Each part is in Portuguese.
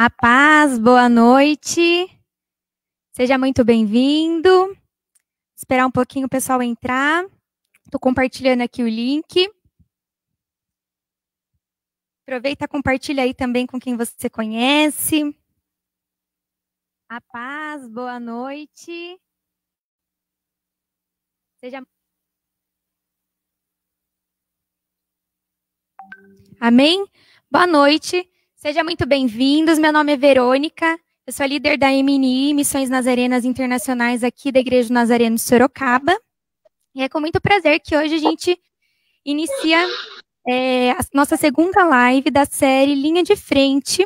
A paz, boa noite. Seja muito bem-vindo. Esperar um pouquinho o pessoal entrar. Estou compartilhando aqui o link. Aproveita e compartilha aí também com quem você conhece. A paz, boa noite. Amém? Boa noite. Sejam muito bem-vindos. Meu nome é Verônica. Eu sou a líder da MNI, Missões Nazarenas Internacionais aqui da Igreja Nazareno de Sorocaba. E é com muito prazer que hoje a gente inicia a nossa segunda live da série Linha de Frente.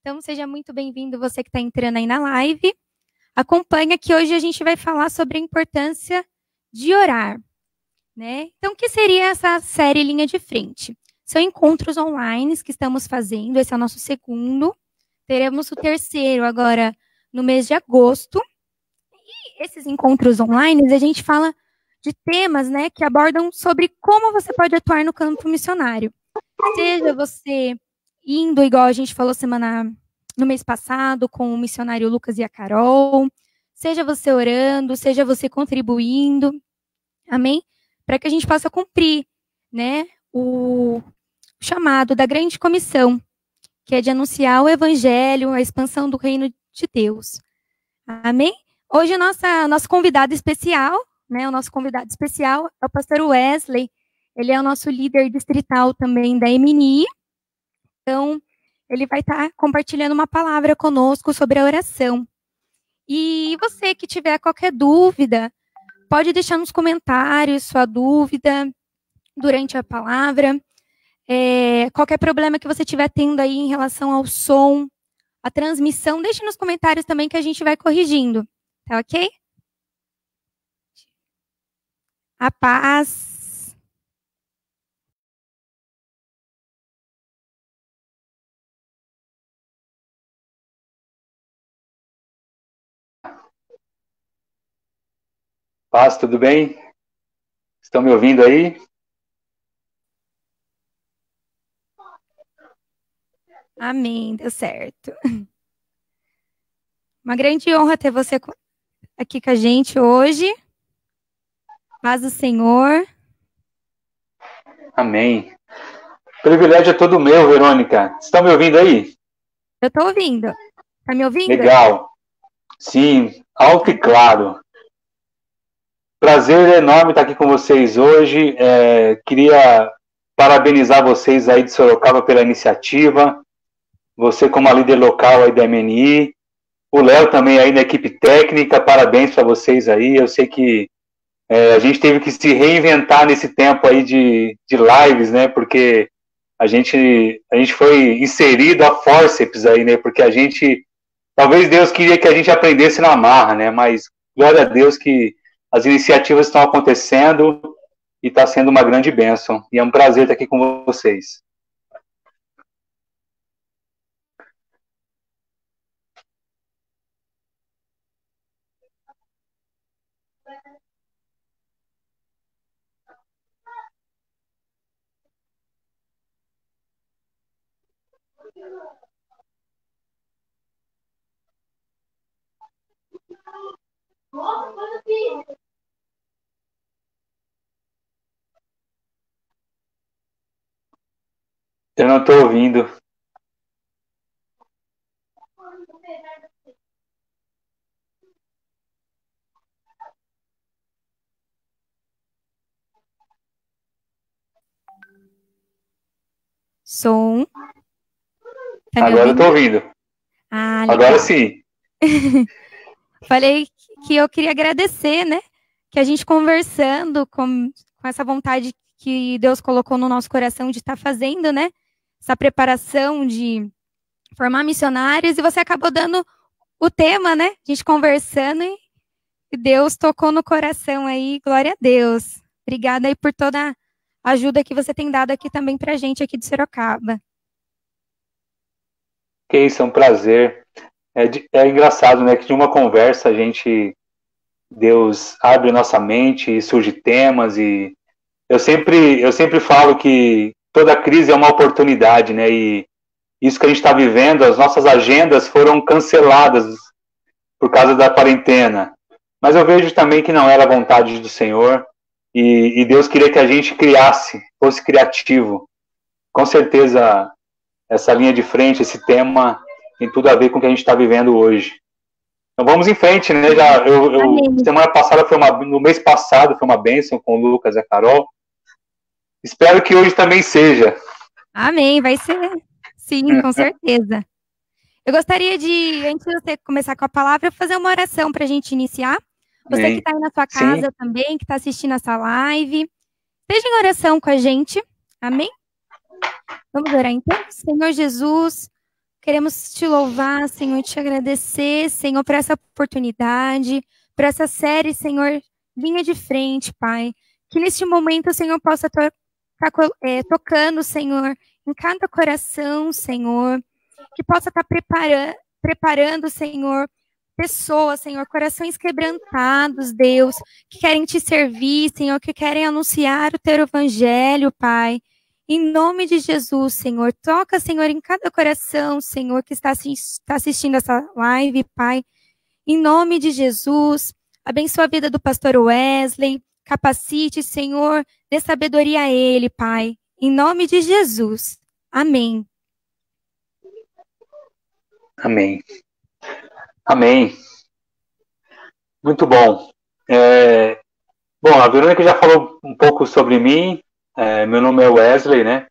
Então, seja muito bem-vindo você que está entrando aí na live. Acompanha que hoje a gente vai falar sobre a importância de orar, né? Então, o que seria essa série Linha de Frente? São encontros online que estamos fazendo, esse é o nosso segundo. Teremos o terceiro agora no mês de agosto. E esses encontros online, a gente fala de temas, né, que abordam sobre como você pode atuar no campo missionário. Seja você indo, igual a gente falou no mês passado, com o missionário Lucas e a Carol, seja você orando, seja você contribuindo, amém? Para que a gente possa cumprir, né, o chamado da grande comissão, que é de anunciar o evangelho, a expansão do reino de Deus. Amém? Hoje nosso convidado especial, né, o nosso convidado especial é o pastor Wesley. Ele é o nosso líder distrital também da MNI. Então, ele vai estar compartilhando uma palavra conosco sobre a oração. E você que tiver qualquer dúvida, pode deixar nos comentários sua dúvida durante a palavra. Qualquer problema que você estiver tendo aí em relação ao som, a transmissão, deixe nos comentários também que a gente vai corrigindo. Tá ok? A paz. Paz, tudo bem? Estão me ouvindo aí? Amém, deu certo. Uma grande honra ter você aqui com a gente hoje. Paz do Senhor. Amém. O privilégio é todo meu, Verônica. Estão me ouvindo aí? Eu estou ouvindo. Está me ouvindo? Legal. Sim, alto e claro. Prazer enorme estar aqui com vocês hoje. Queria parabenizar vocês aí de Sorocaba pela iniciativa. Você como a líder local aí da MNI. O Léo também aí da equipe técnica. Parabéns para vocês aí. Eu sei que a gente teve que se reinventar nesse tempo aí de lives, né? Porque a gente foi inserido a forceps aí, né? Porque talvez Deus queria que a gente aprendesse na marra, né? Mas glória a Deus que as iniciativas estão acontecendo e está sendo uma grande bênção. E é um prazer estar aqui com vocês. Eu não estou ouvindo. Som. Tá me Agora eu estou ouvindo. Ah, legal. Agora sim. Falei que eu queria agradecer, né? Que a gente conversando com essa vontade que Deus colocou no nosso coração de estar fazendo, né? Essa preparação de formar missionários, e você acabou dando o tema, né? A gente conversando e Deus tocou no coração aí, glória a Deus. Obrigada aí por toda a ajuda que você tem dado aqui também pra gente aqui de Sorocaba. Que isso, é um prazer. É engraçado, né? Que de uma conversa Deus abre nossa mente e surge temas, e eu sempre falo que toda crise é uma oportunidade, né? E isso que a gente está vivendo, as nossas agendas foram canceladas por causa da quarentena. Mas eu vejo também que não era a vontade do Senhor, e Deus queria que a gente criasse, fosse criativo. Com certeza, essa linha de frente, esse tema, tem tudo a ver com o que a gente está vivendo hoje. Então vamos em frente, né? Semana passada no mês passado foi uma bênção com o Lucas e a Carol. Espero que hoje também seja. Amém, vai ser. Sim, com certeza. Eu gostaria de, antes de você começar com a palavra, fazer uma oração para a gente iniciar. Você que está aí na sua casa também, que está assistindo essa live, esteja em oração com a gente. Amém? Vamos orar então. Senhor Jesus, queremos te louvar, Senhor, te agradecer, Senhor, por essa oportunidade, por essa série, Senhor, linha de frente, Pai. Que neste momento o Senhor possa estar tocando, Senhor, em cada coração, Senhor. Que possa estar preparando, Senhor, pessoas, Senhor, corações quebrantados, Deus, que querem te servir, Senhor, que querem anunciar o teu evangelho, Pai. Em nome de Jesus, Senhor, toca, Senhor, em cada coração, Senhor, que está assistindo essa live, Pai. Em nome de Jesus, abençoa a vida do pastor Wesley, capacite, Senhor, dê sabedoria a ele, Pai. Em nome de Jesus. Amém. Amém. Amém. Muito bom. Bom, a Verônica já falou um pouco sobre mim. Meu nome é Wesley, né?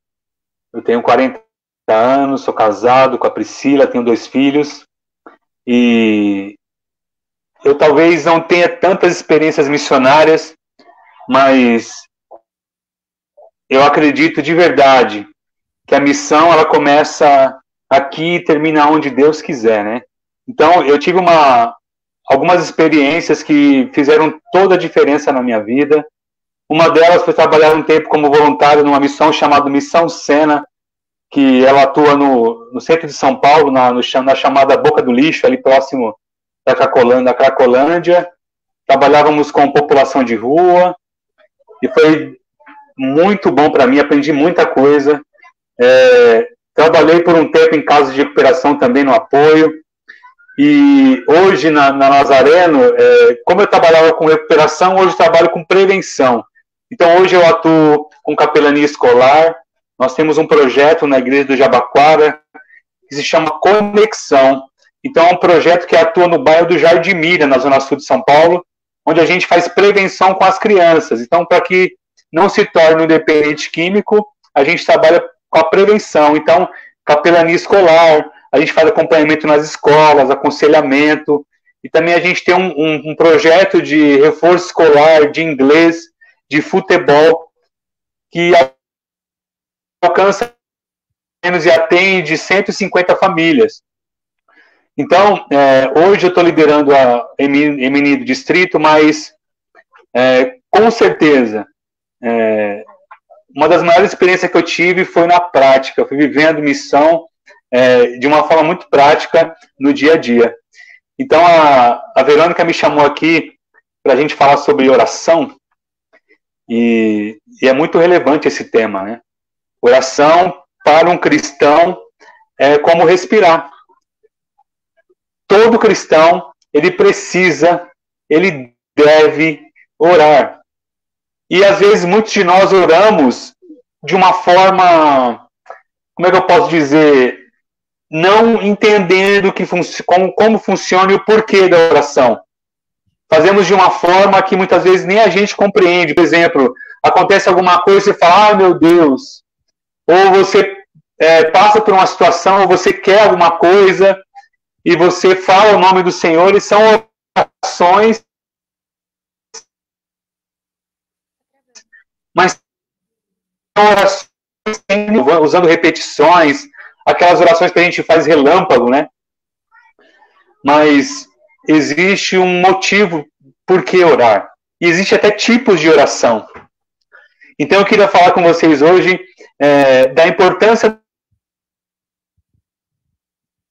Eu tenho 40 anos, sou casado com a Priscila, tenho 2 filhos. E eu talvez não tenha tantas experiências missionárias, mas eu acredito de verdade que a missão ela começa aqui e termina onde Deus quiser, né? Então, eu tive algumas experiências que fizeram toda a diferença na minha vida. Uma delas foi trabalhar um tempo como voluntário numa missão chamada Missão Sena, que ela atua no centro de São Paulo, na chamada Boca do Lixo, ali próximo da Cracolândia. Trabalhávamos com população de rua, e foi muito bom para mim, aprendi muita coisa. Trabalhei por um tempo em casas de recuperação também no apoio. E hoje na Nazareno, como eu trabalhava com recuperação, hoje eu trabalho com prevenção. Então hoje eu atuo com capelania escolar. Nós temos um projeto na igreja do Jabaquara que se chama Conexão. Então é um projeto que atua no bairro do Jardim Mira, na zona sul de São Paulo, onde a gente faz prevenção com as crianças. Então, para que não se torne um dependente químico, a gente trabalha com a prevenção. Então, capelania escolar, a gente faz acompanhamento nas escolas, aconselhamento, e também a gente tem um projeto de reforço escolar, de inglês, de futebol, que alcança e atende 150 famílias. Então, hoje eu estou liderando a MNI do distrito, mas com certeza, uma das maiores experiências que eu tive foi na prática. Eu fui vivendo missão de uma forma muito prática no dia a dia. Então, a Verônica me chamou aqui para a gente falar sobre oração, e é muito relevante esse tema, né? Oração para um cristão é como respirar. Todo cristão, ele deve orar. E às vezes muitos de nós oramos de uma forma, como é que eu posso dizer, não entendendo como funciona e o porquê da oração. Fazemos de uma forma que muitas vezes nem a gente compreende. Por exemplo, acontece alguma coisa e você fala, meu Deus. Ou você passa por uma situação, ou você quer alguma coisa, e você fala o nome do Senhor, e são orações, mas são orações usando repetições, aquelas orações que a gente faz relâmpago, né? Mas existe um motivo por que orar. E existe até tipos de oração. Então eu queria falar com vocês hoje da importância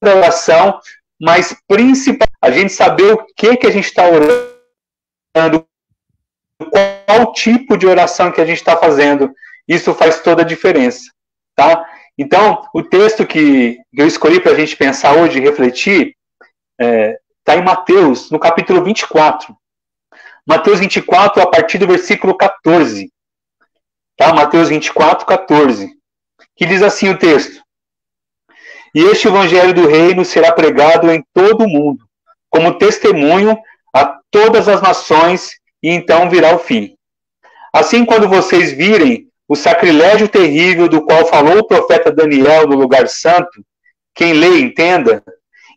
da oração, mas principalmente a gente saber o que a gente está orando, qual tipo de oração que a gente está fazendo. Isso faz toda a diferença, tá? Então, o texto que eu escolhi para a gente pensar hoje e refletir está em Mateus, no capítulo 24. Mateus 24, a partir do versículo 14. Tá? Mateus 24, 14. Que diz assim o texto: E este evangelho do reino será pregado em todo o mundo, como testemunho a todas as nações, e então virá o fim. Assim, quando vocês virem o sacrilégio terrível do qual falou o profeta Daniel no lugar santo, quem lê entenda,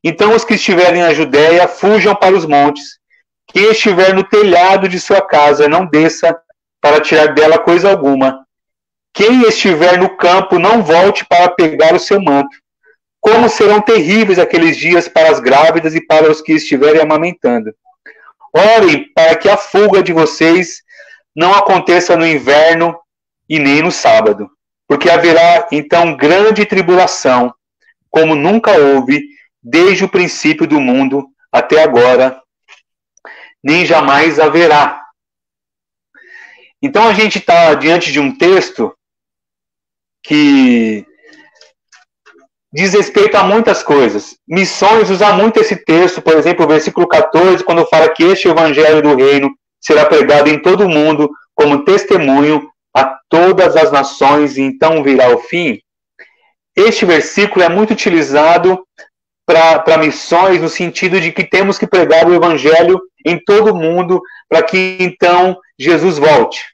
então os que estiverem na Judéia fujam para os montes. Quem estiver no telhado de sua casa não desça para tirar dela coisa alguma. Quem estiver no campo não volte para pegar o seu manto. Como serão terríveis aqueles dias para as grávidas e para os que estiverem amamentando. Orem para que a fuga de vocês não aconteça no inverno e nem no sábado, porque haverá então grande tribulação, como nunca houve desde o princípio do mundo até agora, nem jamais haverá. Então a gente está diante de um texto que diz respeito a muitas coisas. Missões usa muito esse texto, por exemplo, o versículo 14, quando fala que este evangelho do reino será pregado em todo o mundo como testemunho a todas as nações, e então virá o fim. Este versículo é muito utilizado para missões, no sentido de que temos que pregar o evangelho em todo o mundo, para que então Jesus volte.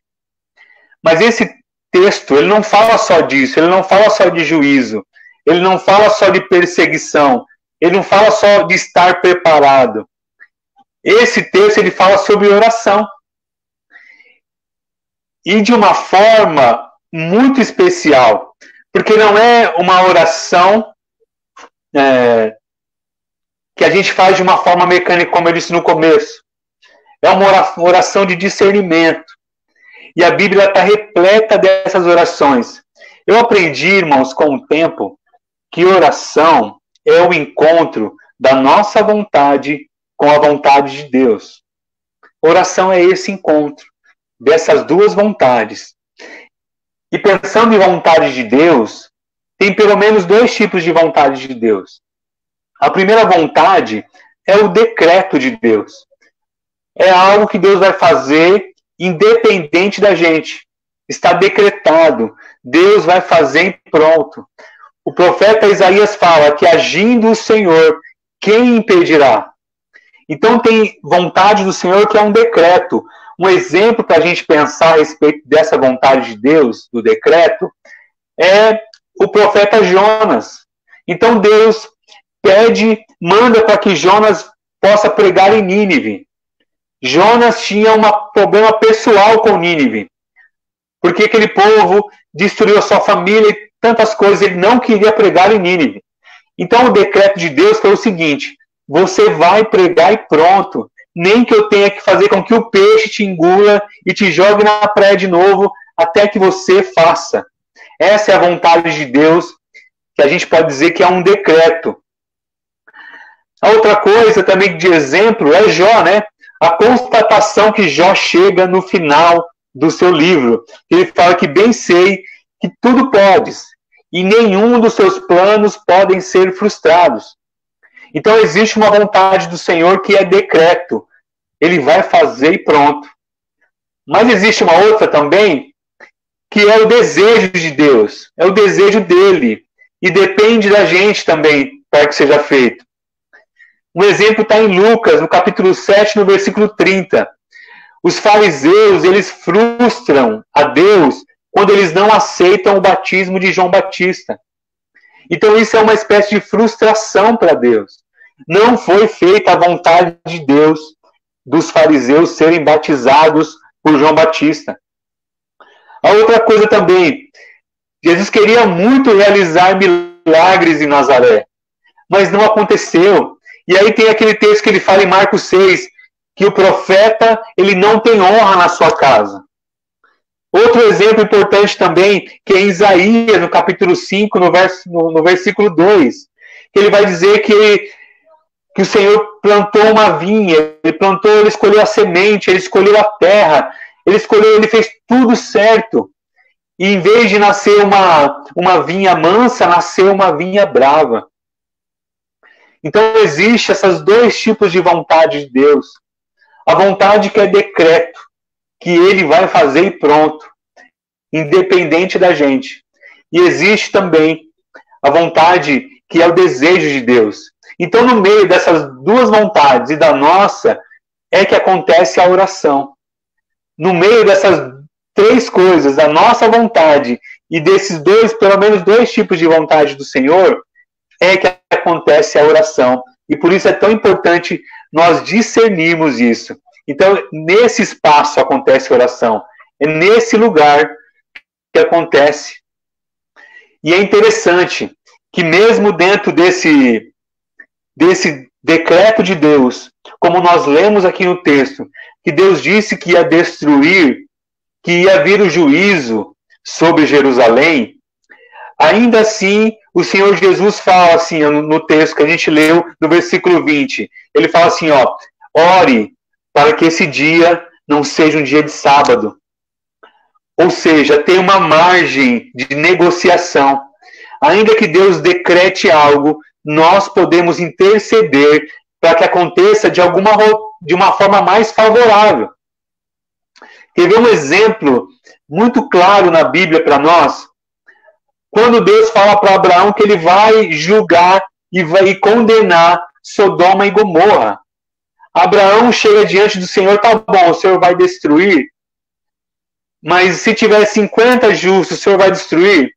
Mas esse texto, ele não fala só disso, ele não fala só de juízo, ele não fala só de perseguição, ele não fala só de estar preparado. Esse texto, ele fala sobre oração. E de uma forma muito especial, porque não é uma oração que a gente faz de uma forma mecânica, como eu disse no começo. É uma oração de discernimento. E a Bíblia está repleta dessas orações. Eu aprendi, irmãos, com o tempo, que oração é o encontro da nossa vontade com a vontade de Deus. Oração é esse encontro dessas duas vontades. E pensando em vontade de Deus, tem pelo menos dois tipos de vontade de Deus. A primeira vontade é o decreto de Deus. É algo que Deus vai fazer independente da gente. Está decretado. Deus vai fazer e pronto. O profeta Isaías fala que agindo o Senhor, quem impedirá? Então tem vontade do Senhor que é um decreto. Um exemplo para a gente pensar a respeito dessa vontade de Deus, do decreto, é o profeta Jonas. Então Deus manda para que Jonas possa pregar em Nínive. Jonas tinha um problema pessoal com Nínive, porque aquele povo destruiu a sua família e tantas coisas, ele não queria pregar em Nínive. Então o decreto de Deus foi o seguinte: você vai pregar e pronto. Nem que eu tenha que fazer com que o peixe te engula e te jogue na praia de novo, até que você faça. Essa é a vontade de Deus, que a gente pode dizer que é um decreto. A outra coisa também de exemplo é Jó, né? A constatação que Jó chega no final do seu livro. Ele fala que bem sei que tudo podes, e nenhum dos seus planos podem ser frustrados. Então existe uma vontade do Senhor que é decreto. Ele vai fazer e pronto. Mas existe uma outra também, que é o desejo de Deus. É o desejo dele. E depende da gente também para que seja feito. Um exemplo está em Lucas, no capítulo 7, no versículo 30. Os fariseus, eles frustram a Deus quando eles não aceitam o batismo de João Batista. Então isso é uma espécie de frustração para Deus. Não foi feita a vontade de Deus dos fariseus serem batizados por João Batista. A outra coisa também, Jesus queria muito realizar milagres em Nazaré, mas não aconteceu. E aí tem aquele texto que ele fala em Marcos 6, que o profeta, ele não tem honra na sua casa. Outro exemplo importante também, que é em Isaías, no capítulo 5, no versículo 2, que ele vai dizer que o Senhor plantou uma vinha, ele escolheu a semente, ele escolheu a terra, ele fez tudo certo. E em vez de nascer uma vinha mansa, nasceu uma vinha brava. Então existem esses dois tipos de vontade de Deus. A vontade que é decreto, que ele vai fazer e pronto, independente da gente. E existe também a vontade que é o desejo de Deus. Então, no meio dessas duas vontades e da nossa, é que acontece a oração. No meio dessas três coisas, a nossa vontade e desses dois, pelo menos dois tipos de vontade do Senhor, é que acontece a oração. E por isso é tão importante nós discernirmos isso. Então, nesse espaço acontece a oração. É nesse lugar que acontece. E é interessante que mesmo dentro desse decreto de Deus, como nós lemos aqui no texto, que Deus disse que ia destruir, que ia vir o juízo sobre Jerusalém, ainda assim, o Senhor Jesus fala assim, no texto que a gente leu, no versículo 20, ele fala assim, ó, ore para que esse dia não seja um dia de sábado. Ou seja, tem uma margem de negociação. Ainda que Deus decrete algo, nós podemos interceder para que aconteça de uma forma mais favorável. Quer ver um exemplo muito claro na Bíblia para nós? Quando Deus fala para Abraão que ele vai julgar e vai condenar Sodoma e Gomorra. Abraão chega diante do Senhor, tá bom, o Senhor vai destruir, mas se tiver 50 justos, o Senhor vai destruir?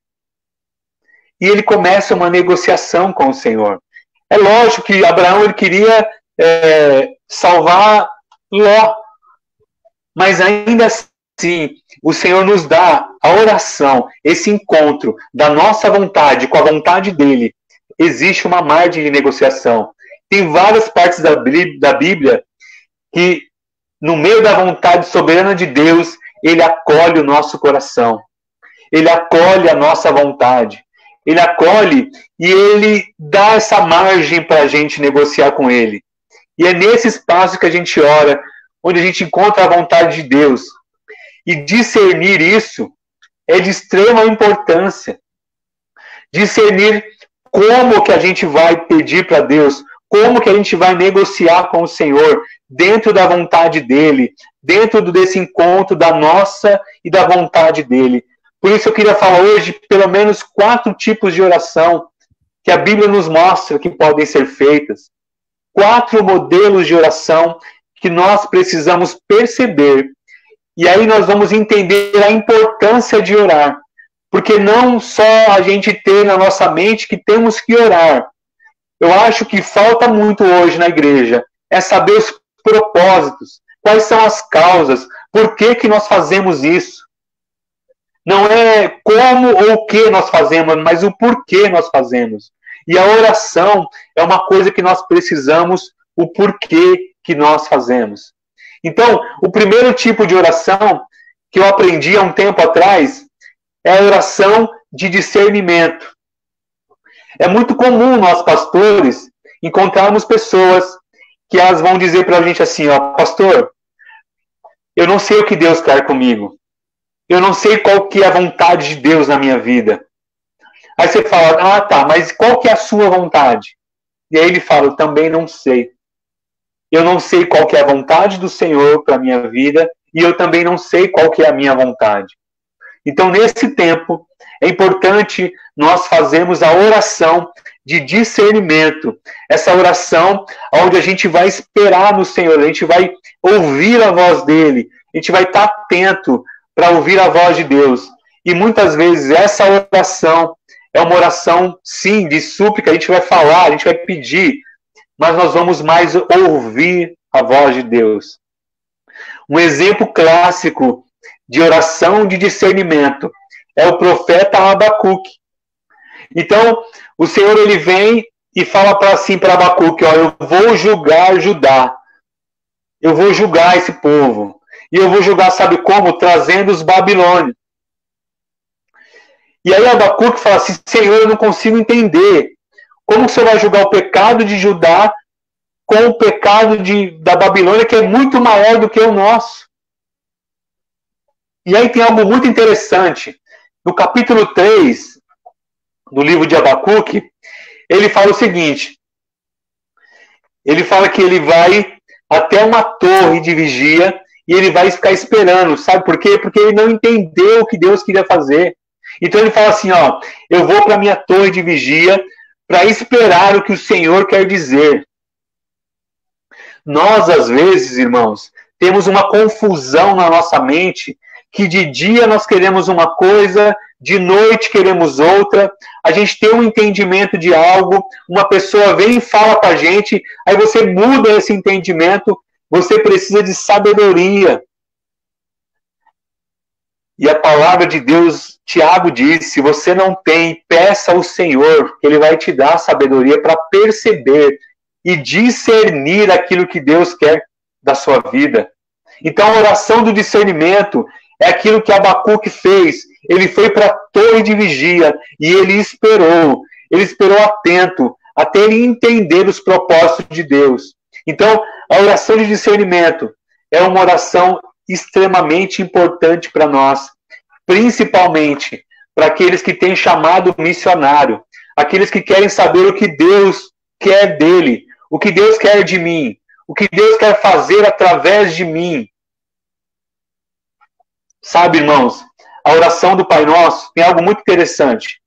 E ele começa uma negociação com o Senhor. É lógico que Abraão ele queria salvar Ló, mas ainda assim, o Senhor nos dá a oração, esse encontro da nossa vontade com a vontade dele. Existe uma margem de negociação. Tem várias partes da Bíblia que, no meio da vontade soberana de Deus, ele acolhe o nosso coração. Ele acolhe a nossa vontade. Ele acolhe e ele dá essa margem para a gente negociar com ele. E é nesse espaço que a gente ora, onde a gente encontra a vontade de Deus. E discernir isso é de extrema importância. Discernir como que a gente vai pedir para Deus, como que a gente vai negociar com o Senhor, dentro da vontade dele, dentro desse encontro da nossa e da vontade dele. Por isso eu queria falar hoje pelo menos 4 tipos de oração que a Bíblia nos mostra que podem ser feitas. 4 modelos de oração que nós precisamos perceber. E aí nós vamos entender a importância de orar. Porque não só a gente ter na nossa mente que temos que orar. Eu acho que falta muito hoje na igreja é saber os propósitos, quais são as causas, por que nós fazemos isso. Não é como ou o que nós fazemos, mas o porquê nós fazemos. E a oração é uma coisa que nós precisamos, o porquê que nós fazemos. Então, o primeiro tipo de oração que eu aprendi há um tempo atrás é a oração de discernimento. É muito comum nós, pastores, encontrarmos pessoas que elas vão dizer para a gente assim, ó, pastor, eu não sei o que Deus quer comigo. Eu não sei qual que é a vontade de Deus na minha vida. Aí você fala, tá, mas qual que é a sua vontade? E aí ele fala, eu também não sei. Eu não sei qual que é a vontade do Senhor para a minha vida e eu também não sei qual que é a minha vontade. Então, nesse tempo, é importante nós fazermos a oração de discernimento. Essa oração onde a gente vai esperar no Senhor, a gente vai ouvir a voz dele, a gente vai estar atento para ouvir a voz de Deus. E muitas vezes essa oração é uma oração, sim, de súplica, a gente vai falar, a gente vai pedir, mas nós vamos mais ouvir a voz de Deus. Um exemplo clássico de oração de discernimento é o profeta Abacuque. Então, o Senhor ele vem e fala para Abacuque, ó, eu vou julgar Judá. Eu vou julgar esse povo. E eu vou julgar, sabe como? Trazendo os babilônios. E aí Abacuque fala assim, Senhor, eu não consigo entender. Como o Senhor vai julgar o pecado de Judá com o pecado da Babilônia, que é muito maior do que o nosso? E aí tem algo muito interessante. No capítulo 3 do livro de Abacuque, ele fala o seguinte, ele fala que ele vai até uma torre de vigia e ele vai ficar esperando, sabe por quê? Porque ele não entendeu o que Deus queria fazer. Então ele fala assim, ó, eu vou para a minha torre de vigia para esperar o que o Senhor quer dizer. Nós, às vezes, irmãos, temos uma confusão na nossa mente, que de dia nós queremos uma coisa, de noite queremos outra, a gente tem um entendimento de algo, uma pessoa vem e fala com a gente, aí você muda esse entendimento, você precisa de sabedoria. E a palavra de Deus, Tiago diz, se você não tem, peça ao Senhor, que Ele vai te dar sabedoria para perceber e discernir aquilo que Deus quer da sua vida. Então a oração do discernimento é aquilo que Abacuque fez. Ele foi para a torre de vigia e ele esperou atento, até ele entender os propósitos de Deus. Então, a oração de discernimento é uma oração extremamente importante para nós, principalmente para aqueles que têm chamado missionário, aqueles que querem saber o que Deus quer dele, o que Deus quer de mim, o que Deus quer fazer através de mim. Sabe, irmãos, a oração do Pai Nosso tem algo muito interessante.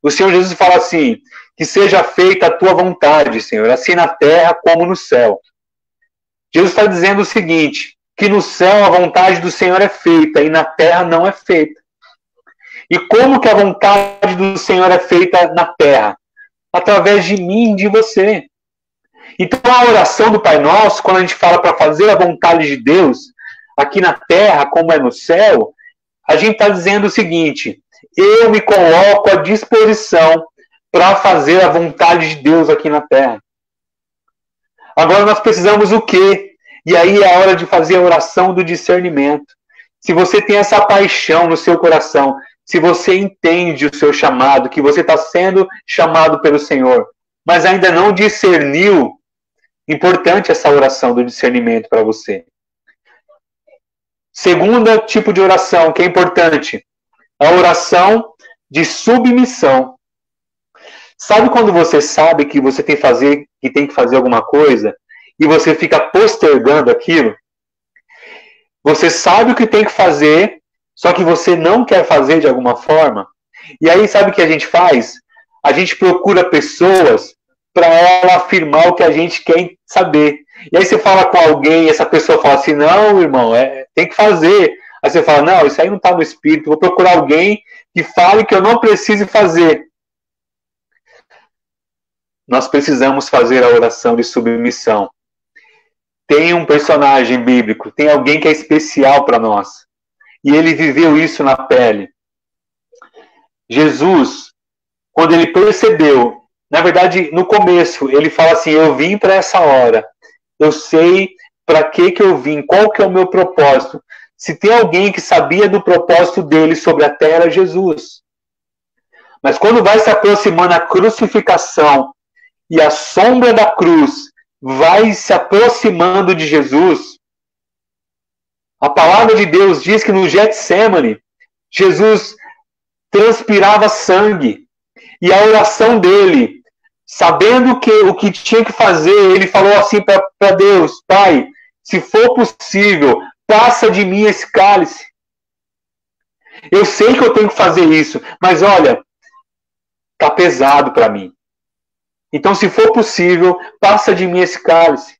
O Senhor Jesus fala assim, que seja feita a tua vontade, Senhor, assim na terra como no céu. Jesus está dizendo o seguinte, que no céu a vontade do Senhor é feita e na terra não é feita. E como que a vontade do Senhor é feita na terra? Através de mim, de você. Então a oração do Pai Nosso, quando a gente fala para fazer a vontade de Deus, aqui na terra como é no céu, a gente está dizendo o seguinte, eu me coloco à disposição para fazer a vontade de Deus aqui na terra. Agora nós precisamos o quê? E aí é a hora de fazer a oração do discernimento. Se você tem essa paixão no seu coração, se você entende o seu chamado, que você está sendo chamado pelo Senhor, mas ainda não discerniu, importante essa oração do discernimento para você. Segundo tipo de oração que é importante, a oração de submissão. Sabe quando você sabe que você tem que fazer alguma coisa e você fica postergando aquilo? Você sabe o que tem que fazer, só que você não quer fazer de alguma forma. E aí sabe o que a gente faz? A gente procura pessoas para ela afirmar o que a gente quer saber. E aí você fala com alguém e essa pessoa fala assim, não, irmão, tem que fazer. Aí você fala, não, isso aí não está no espírito, vou procurar alguém que fale que eu não preciso fazer. Nós precisamos fazer a oração de submissão. Tem um personagem bíblico, tem alguém que é especial para nós. E ele viveu isso na pele. Jesus, quando ele percebeu, na verdade, no começo, ele fala assim, eu vim para essa hora. Eu sei para que eu vim, qual que é o meu propósito. Se tem alguém que sabia do propósito dele sobre a terra, é Jesus. Mas quando vai se aproximando a crucificação e a sombra da cruz vai se aproximando de Jesus, a palavra de Deus diz que no Getsêmani, Jesus transpirava sangue. E a oração dele, sabendo o que tinha que fazer, ele falou assim para Deus, Pai, se for possível, passa de mim esse cálice. Eu sei que eu tenho que fazer isso, mas olha, está pesado para mim. Então, se for possível, passa de mim esse cálice.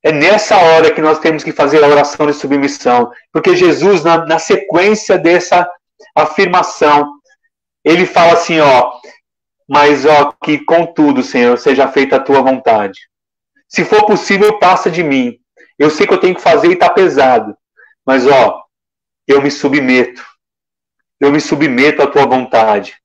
É nessa hora que nós temos que fazer a oração de submissão. Porque Jesus, na sequência dessa afirmação, ele fala assim, mas que contudo, Senhor, seja feita a tua vontade. Se for possível, passa de mim. Eu sei que eu tenho que fazer e está pesado. Mas, eu me submeto. Eu me submeto à tua vontade.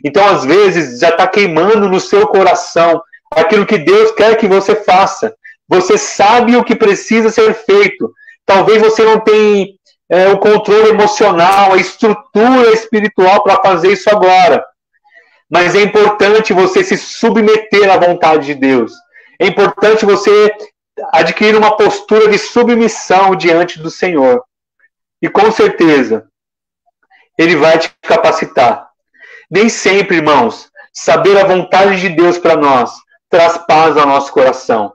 Então, às vezes, já está queimando no seu coração aquilo que Deus quer que você faça. Você sabe o que precisa ser feito. Talvez você não tenha o controle emocional, a estrutura espiritual para fazer isso agora. Mas é importante você se submeter à vontade de Deus. É importante você adquirir uma postura de submissão diante do Senhor. E com certeza, Ele vai te capacitar. Nem sempre, irmãos, saber a vontade de Deus para nós traz paz ao nosso coração.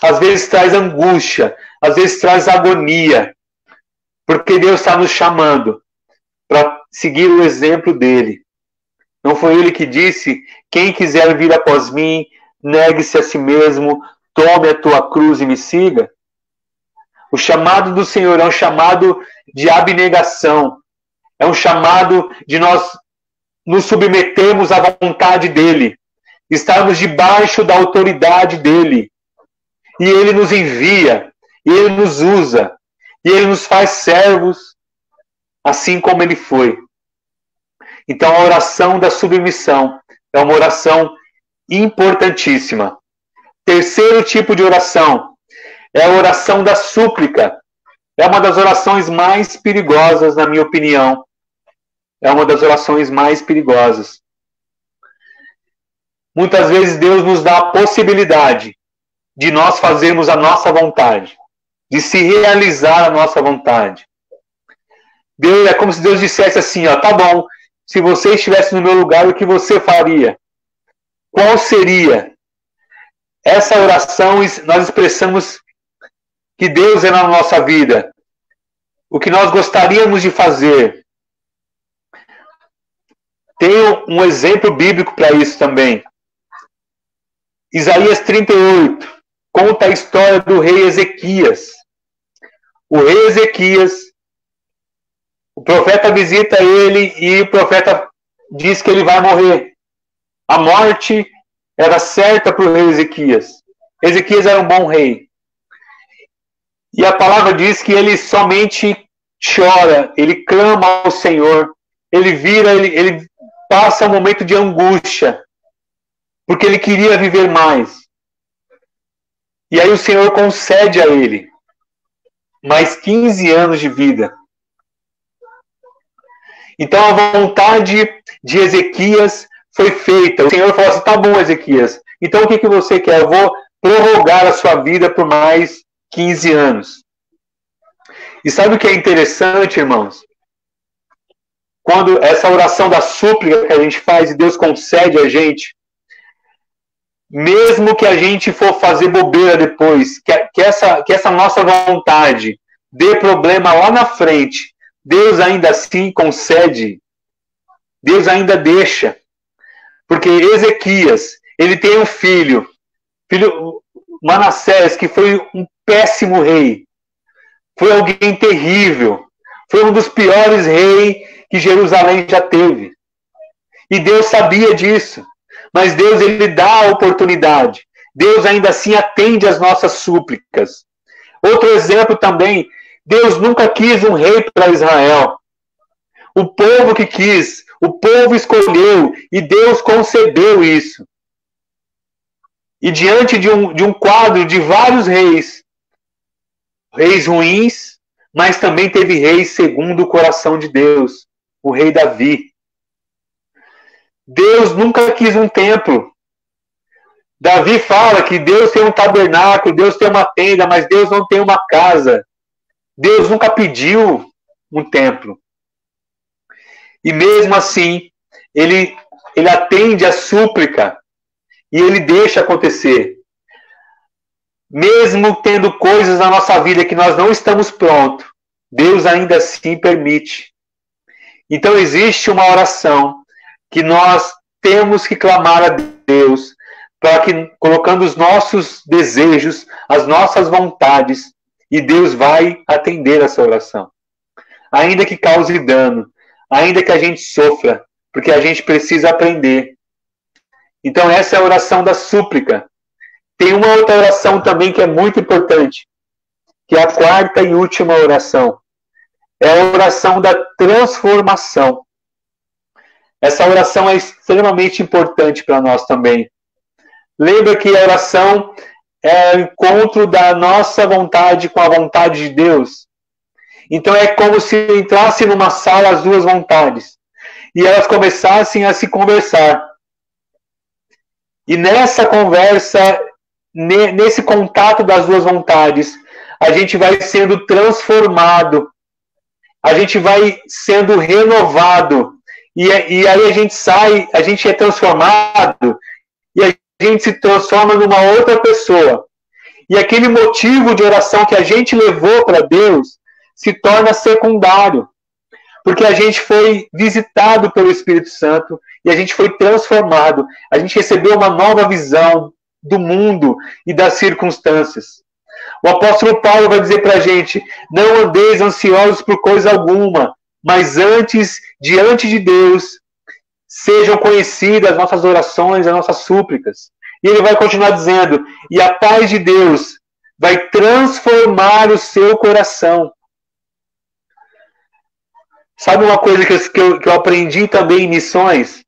Às vezes traz angústia, às vezes traz agonia, porque Deus está nos chamando para seguir o exemplo dele. Não foi ele que disse: quem quiser vir após mim, negue-se a si mesmo, tome a tua cruz e me siga? O chamado do Senhor é um chamado de abnegação, é um chamado de nós nos submetermos à vontade dele, estarmos debaixo da autoridade dele. E ele nos envia, e ele nos usa, e ele nos faz servos, assim como ele foi. Então a oração da submissão é uma oração importantíssima. Terceiro tipo de oração é a oração da súplica. É uma das orações mais perigosas, na minha opinião. É uma das orações mais perigosas. Muitas vezes Deus nos dá a possibilidade de nós fazermos a nossa vontade, de se realizar a nossa vontade. Deus, é como se Deus dissesse assim, ó, tá bom, se você estivesse no meu lugar, o que você faria? Qual seria? Essa oração, nós expressamos que Deus é na nossa vida, o que nós gostaríamos de fazer. Tem um exemplo bíblico para isso também. Isaías 38 conta a história do rei Ezequias. O rei Ezequias, o profeta visita ele e o profeta diz que ele vai morrer. A morte era certa para o rei Ezequias. Ezequias era um bom rei. E a palavra diz que ele somente chora, ele clama ao Senhor, ele passa um momento de angústia, porque ele queria viver mais. E aí o Senhor concede a ele mais 15 anos de vida. Então a vontade de Ezequias foi feita. O Senhor falou assim, tá bom, Ezequias, então o que você quer? Eu vou prorrogar a sua vida por mais 15 anos. E sabe o que é interessante, irmãos? Quando essa oração da súplica que a gente faz e Deus concede a gente, mesmo que a gente for fazer bobeira depois, que essa nossa vontade dê problema lá na frente, Deus ainda assim concede, Deus ainda deixa. Porque Ezequias, ele tem um filho Manassés, que foi um péssimo rei, foi alguém terrível, foi um dos piores reis que Jerusalém já teve. E Deus sabia disso. Mas Deus, ele dá a oportunidade. Deus ainda assim atende às nossas súplicas. Outro exemplo também, Deus nunca quis um rei para Israel. O povo que quis, o povo escolheu e Deus concedeu isso. E diante de um quadro de vários reis ruins, mas também teve reis segundo o coração de Deus, o rei Davi. Deus nunca quis um templo. Davi fala que Deus tem um tabernáculo, Deus tem uma tenda, mas Deus não tem uma casa. Deus nunca pediu um templo. E mesmo assim, ele atende a súplica e ele deixa acontecer. Mesmo tendo coisas na nossa vida que nós não estamos prontos, Deus ainda assim permite. Então existe uma oração que nós temos que clamar a Deus, para que, colocando os nossos desejos, as nossas vontades, e Deus vai atender essa oração. Ainda que cause dano, ainda que a gente sofra, porque a gente precisa aprender. Então essa é a oração da súplica. Tem uma outra oração também que é muito importante, que é a quarta e última oração. É a oração da transformação. Essa oração é extremamente importante para nós também. Lembra que a oração é o encontro da nossa vontade com a vontade de Deus. Então é como se entrasse numa sala as duas vontades e elas começassem a se conversar. E nessa conversa, nesse contato das duas vontades, a gente vai sendo transformado a gente vai sendo renovado. E aí a gente sai, a gente é transformado, e a gente se transforma numa outra pessoa. E aquele motivo de oração que a gente levou para Deus se torna secundário. Porque a gente foi visitado pelo Espírito Santo e a gente foi transformado. A gente recebeu uma nova visão do mundo e das circunstâncias. O apóstolo Paulo vai dizer para a gente: não andeis ansiosos por coisa alguma, mas antes, diante de Deus, sejam conhecidas as nossas orações, as nossas súplicas. E ele vai continuar dizendo: e a paz de Deus vai transformar o seu coração. Sabe uma coisa que eu aprendi também em missões?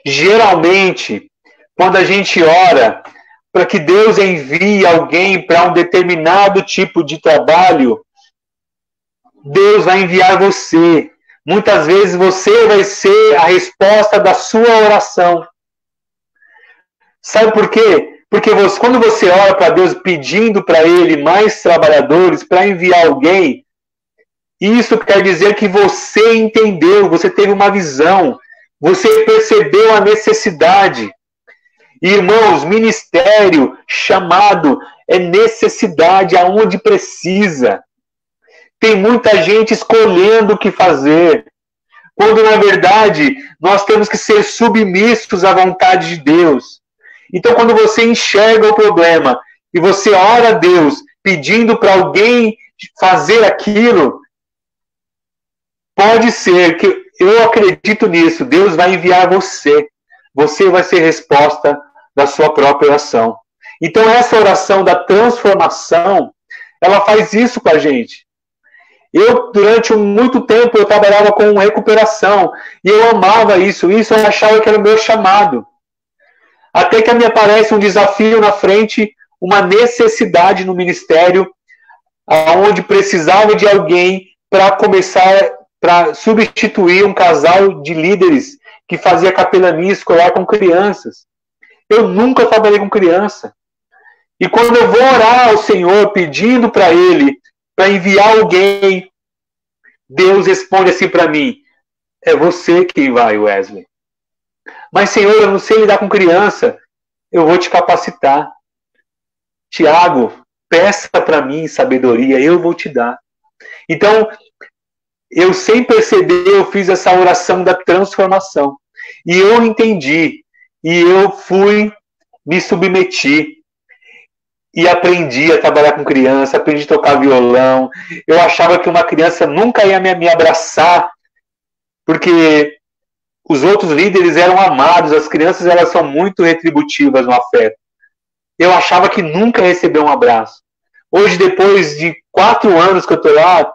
Geralmente, quando a gente ora para que Deus envie alguém para um determinado tipo de trabalho, Deus vai enviar você. Muitas vezes você vai ser a resposta da sua oração. Sabe por quê? Porque quando você ora para Deus pedindo para Ele mais trabalhadores, para enviar alguém, isso quer dizer que você entendeu, você teve uma visão, você percebeu a necessidade. Irmãos, ministério, chamado, é necessidade aonde precisa. Tem muita gente escolhendo o que fazer, quando na verdade nós temos que ser submissos à vontade de Deus. Então quando você enxerga o problema e você ora a Deus pedindo para alguém fazer aquilo, pode ser que, eu acredito nisso, Deus vai enviar você. Você vai ser resposta da sua própria oração. Então essa oração da transformação, ela faz isso com a gente. Eu, durante muito tempo, eu trabalhava com recuperação. E eu amava isso. Isso eu achava que era o meu chamado. Até que me aparece um desafio na frente, uma necessidade no ministério, onde precisava de alguém para começar, para substituir um casal de líderes que fazia capelania escolar com crianças. Eu nunca trabalhei com criança. E quando eu vou orar ao Senhor pedindo para Ele, para enviar alguém, Deus responde assim para mim: é você que vai, Wesley. Mas, Senhor, eu não sei lidar com criança. Eu vou te capacitar. Tiago, peça para mim sabedoria, eu vou te dar. Então, eu sem perceber, eu fiz essa oração da transformação. E eu entendi. E eu me submeti. E aprendi a trabalhar com criança, aprendi a tocar violão. Eu achava que uma criança nunca ia me abraçar, porque os outros líderes eram amados, as crianças elas são muito retributivas no afeto. Eu achava que nunca ia receber um abraço. Hoje, depois de 4 anos que eu estou lá,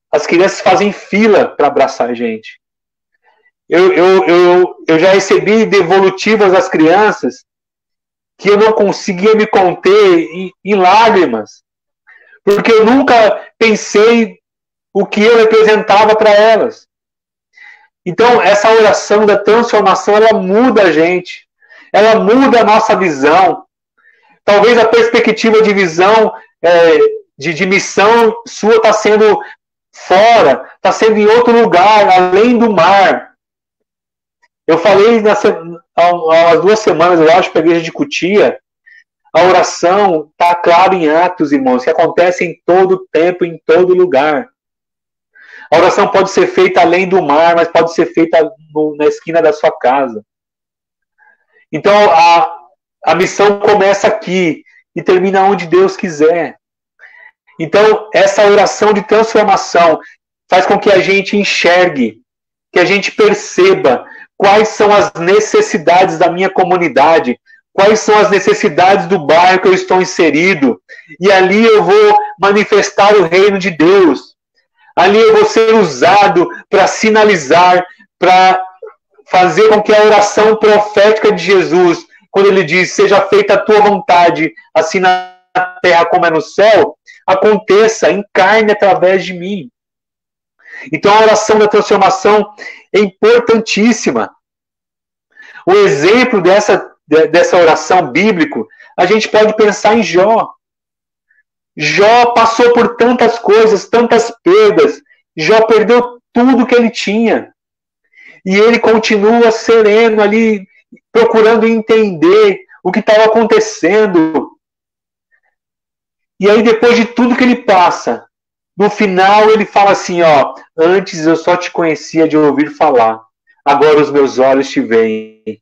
as crianças fazem fila para abraçar a gente. Eu já recebi devolutivas das crianças que eu não conseguia me conter em lágrimas, porque eu nunca pensei o que eu representava para elas. Então, essa oração da transformação, ela muda a gente, ela muda a nossa visão. Talvez a perspectiva de visão, de missão sua está sendo fora, está sendo em outro lugar, além do mar. Eu falei há 2 semanas, eu acho, para a igreja de Cutia, a oração está clara em Atos, irmãos, que acontece em todo tempo, em todo lugar. A oração pode ser feita além do mar, mas pode ser feita na esquina da sua casa. Então, a missão começa aqui e termina onde Deus quiser. Então, essa oração de transformação faz com que a gente enxergue, que a gente perceba quais são as necessidades da minha comunidade, quais são as necessidades do bairro que eu estou inserido, e ali eu vou manifestar o reino de Deus. Ali eu vou ser usado para sinalizar, para fazer com que a oração profética de Jesus, quando ele diz, seja feita a tua vontade, assim na terra como é no céu, aconteça, encarne através de mim. Então a oração da transformação é importantíssima. O exemplo dessa oração bíblico, a gente pode pensar em Jó. Jó passou por tantas coisas, tantas perdas. Jó perdeu tudo que ele tinha. E ele continua sereno ali, procurando entender o que estava acontecendo. E aí, depois de tudo que ele passa, no final ele fala assim, ó, antes eu só te conhecia de ouvir falar, agora os meus olhos te veem.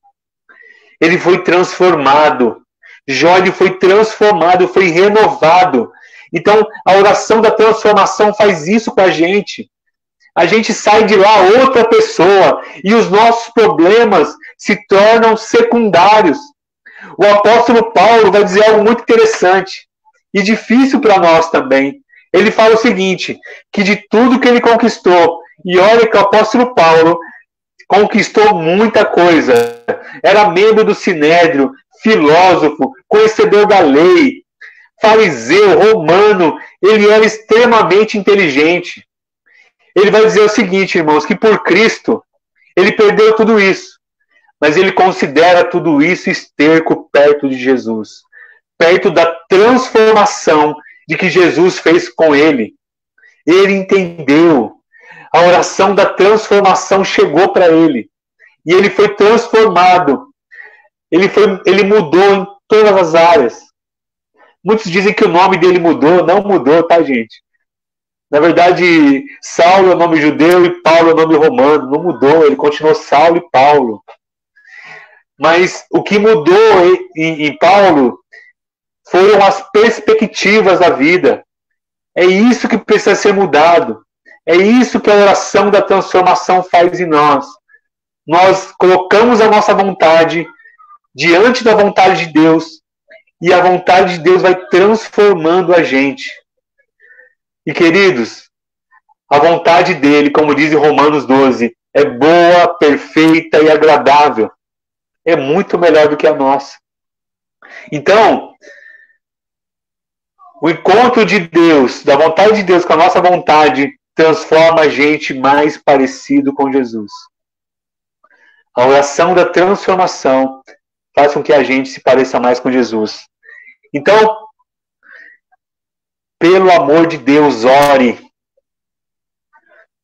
Ele foi transformado. Jó, ele foi transformado, foi renovado. Então, a oração da transformação faz isso com a gente. A gente sai de lá outra pessoa e os nossos problemas se tornam secundários. O apóstolo Paulo vai dizer algo muito interessante e difícil para nós também. Ele fala o seguinte, que de tudo que ele conquistou, e olha que o apóstolo Paulo conquistou muita coisa. Era membro do Sinédrio, filósofo, conhecedor da lei, fariseu, romano, ele era extremamente inteligente. Ele vai dizer o seguinte, irmãos, que por Cristo, ele perdeu tudo isso, mas ele considera tudo isso esterco perto de Jesus, perto da transformação de que Jesus fez com ele. Ele entendeu, a oração da transformação chegou para ele, e ele foi transformado, ele mudou em todas as áreas. Muitos dizem que o nome dele mudou, não mudou, tá, gente? Na verdade, Saulo é o nome judeu e Paulo é o nome romano. Não mudou, ele continuou Saulo e Paulo. Mas o que mudou em Paulo foram as perspectivas da vida. É isso que precisa ser mudado. É isso que a oração da transformação faz em nós. Nós colocamos a nossa vontade diante da vontade de Deus e a vontade de Deus vai transformando a gente. E, queridos, a vontade dele, como diz em Romanos 12, é boa, perfeita e agradável. É muito melhor do que a nossa. Então, o encontro de Deus, da vontade de Deus com a nossa vontade, transforma a gente mais parecido com Jesus. A oração da transformação faz com que a gente se pareça mais com Jesus. Então, pelo amor de Deus, ore.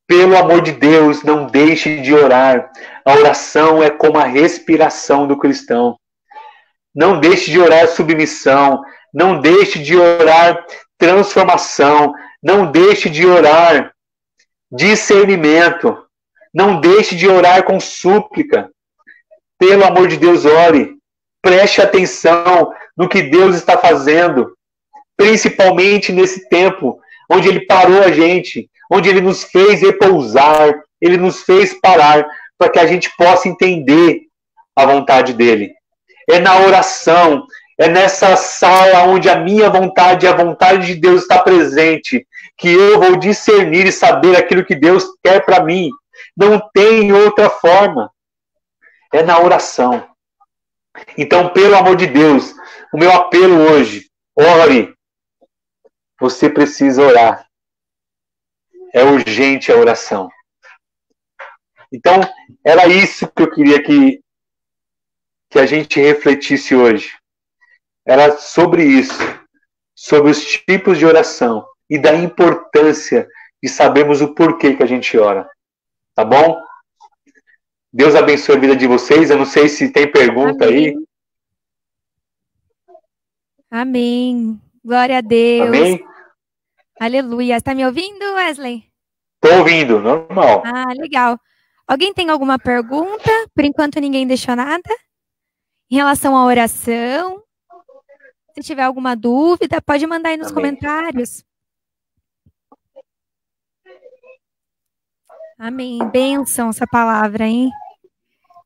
Pelo amor de Deus, não deixe de orar. A oração é como a respiração do cristão. Não deixe de orar submissão. Não deixe de orar transformação. Não deixe de orar discernimento. Não deixe de orar com súplica. Pelo amor de Deus, ore. Preste atenção no que Deus está fazendo. Principalmente nesse tempo onde ele parou a gente, onde ele nos fez repousar, ele nos fez parar, para que a gente possa entender a vontade dele. É na oração, é nessa sala onde a minha vontade e a vontade de Deus está presente, que eu vou discernir e saber aquilo que Deus quer para mim. Não tem outra forma. É na oração. Então, pelo amor de Deus, o meu apelo hoje, ore. Você precisa orar. É urgente a oração. Então, era isso que eu queria que a gente refletisse hoje. Era sobre isso. Sobre os tipos de oração. E da importância de sabermos o porquê que a gente ora. Tá bom? Deus abençoe a vida de vocês. Eu não sei se tem pergunta aí. Amém. Glória a Deus. Amém? Aleluia. Está me ouvindo, Wesley? Estou ouvindo, normal. Ah, legal. Alguém tem alguma pergunta? Por enquanto ninguém deixou nada. Em relação à oração. Se tiver alguma dúvida, pode mandar aí nos comentários. Amém. Bênção essa palavra, hein?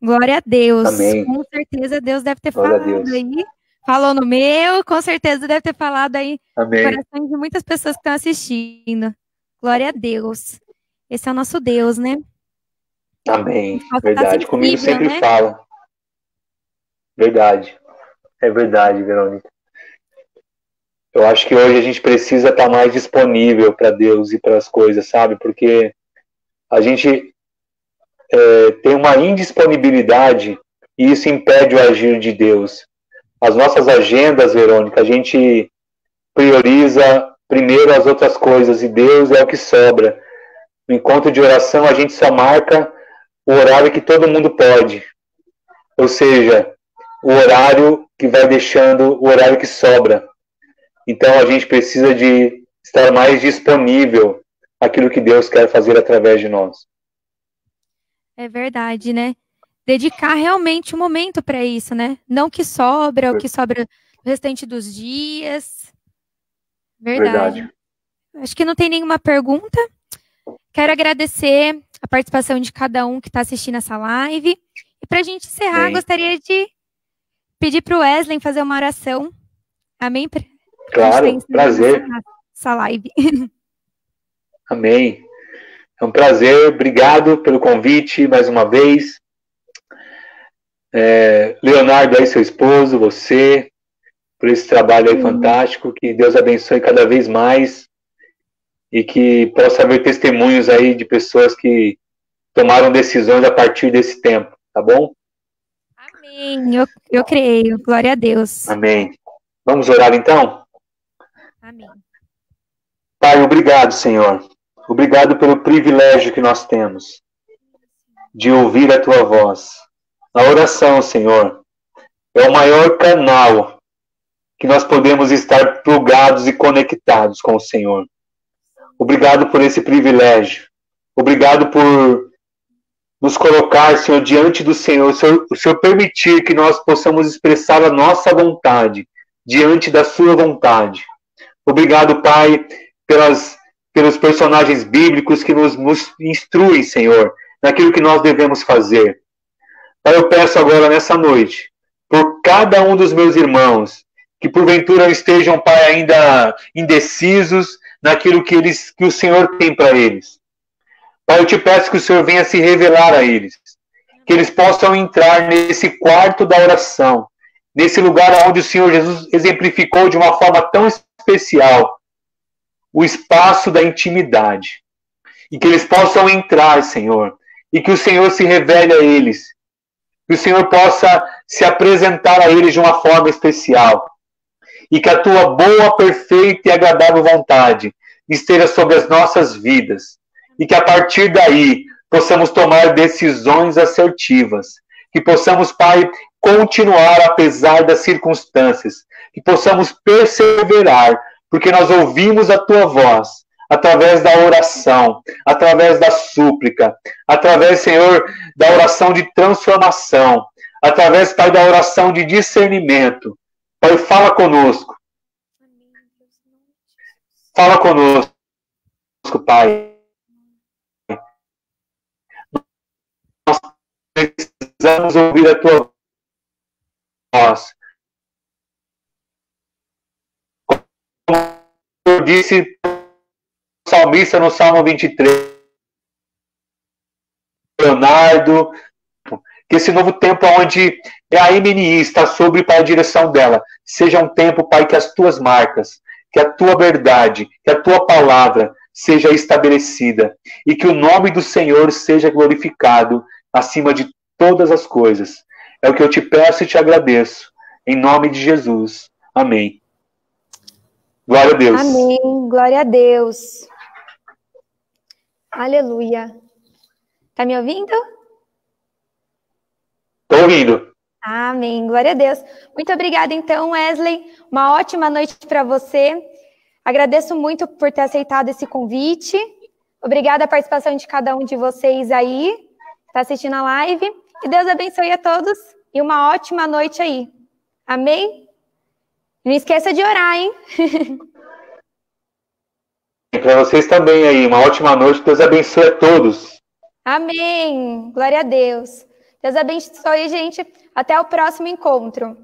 Glória a Deus. Amém. Com certeza Deus deve ter Glória falado aí. Falou no meu, com certeza deve ter falado aí Amém. no coração de muitas pessoas que estão assistindo. Glória a Deus. Esse é o nosso Deus, né? Amém. Verdade. Comigo sempre fala. Verdade. É verdade, Verônica. Eu acho que hoje a gente precisa estar mais disponível para Deus e para as coisas, sabe? Porque a gente tem uma indisponibilidade e isso impede o agir de Deus. As nossas agendas, Verônica, a gente prioriza primeiro as outras coisas e Deus é o que sobra. No encontro de oração, a gente só marca o horário que todo mundo pode. Ou seja, o horário que vai deixando o horário que sobra. Então, a gente precisa de estar mais disponível àquilo que Deus quer fazer através de nós. É verdade, né? Dedicar realmente um momento para isso, né? Não que sobra, o que sobra o restante dos dias. Verdade. Acho que não tem nenhuma pergunta. Quero agradecer a participação de cada um que está assistindo essa live. E para a gente encerrar, gostaria de pedir para o Wesley fazer uma oração. Amém? Claro, prazer. Essa live. Amém. É um prazer. Obrigado pelo convite mais uma vez. Leonardo aí, seu esposo, você, por esse trabalho aí fantástico. Que Deus abençoe cada vez mais. E que possa haver testemunhos aí de pessoas que tomaram decisões a partir desse tempo, tá bom? Amém, eu creio, glória a Deus. Amém. Vamos orar então? Amém. Pai, obrigado, Senhor. Obrigado pelo privilégio que nós temos de ouvir a Tua voz. A oração, Senhor, é o maior canal que nós podemos estar plugados e conectados com o Senhor. Obrigado por esse privilégio. Obrigado por nos colocar, Senhor, diante do Senhor. O Senhor permitir que nós possamos expressar a nossa vontade diante da sua vontade. Obrigado, Pai, pelos personagens bíblicos que nos instruem, Senhor, naquilo que nós devemos fazer. Pai, eu peço agora nessa noite, por cada um dos meus irmãos, que porventura estejam, Pai, ainda indecisos naquilo que o Senhor tem para eles. Pai, eu te peço que o Senhor venha se revelar a eles, que eles possam entrar nesse quarto da oração, nesse lugar onde o Senhor Jesus exemplificou de uma forma tão especial o espaço da intimidade, e que eles possam entrar, Senhor, e que o Senhor se revele a eles, que o Senhor possa se apresentar a eles de uma forma especial, e que a tua boa, perfeita e agradável vontade esteja sobre as nossas vidas, e que a partir daí possamos tomar decisões assertivas, que possamos, Pai, continuar apesar das circunstâncias, que possamos perseverar, porque nós ouvimos a tua voz, através da oração, através da súplica, através, Senhor, da oração de transformação, através, Pai, da oração de discernimento. Pai, fala conosco. Fala conosco, Pai. Nós precisamos ouvir a tua voz. Como eu disse o salmista no Salmo 23, Leonardo, que esse novo tempo onde a MNI está sob, Pai, a direção dela, seja um tempo, Pai, que as tuas marcas, que a tua verdade, que a tua palavra seja estabelecida e que o nome do Senhor seja glorificado acima de todas as coisas. É o que eu te peço e te agradeço. Em nome de Jesus. Amém. Glória a Deus. Amém. Glória a Deus. Aleluia. Tá me ouvindo? Estou ouvindo. Amém. Glória a Deus. Muito obrigada, então, Wesley. Uma ótima noite para você. Agradeço muito por ter aceitado esse convite. Obrigada a participação de cada um de vocês aí, que está assistindo a live. Que Deus abençoe a todos e uma ótima noite aí. Amém? Não esqueça de orar, hein? Para vocês também aí, uma ótima noite. Deus abençoe a todos. Amém. Glória a Deus. Deus abençoe, gente. Até o próximo encontro.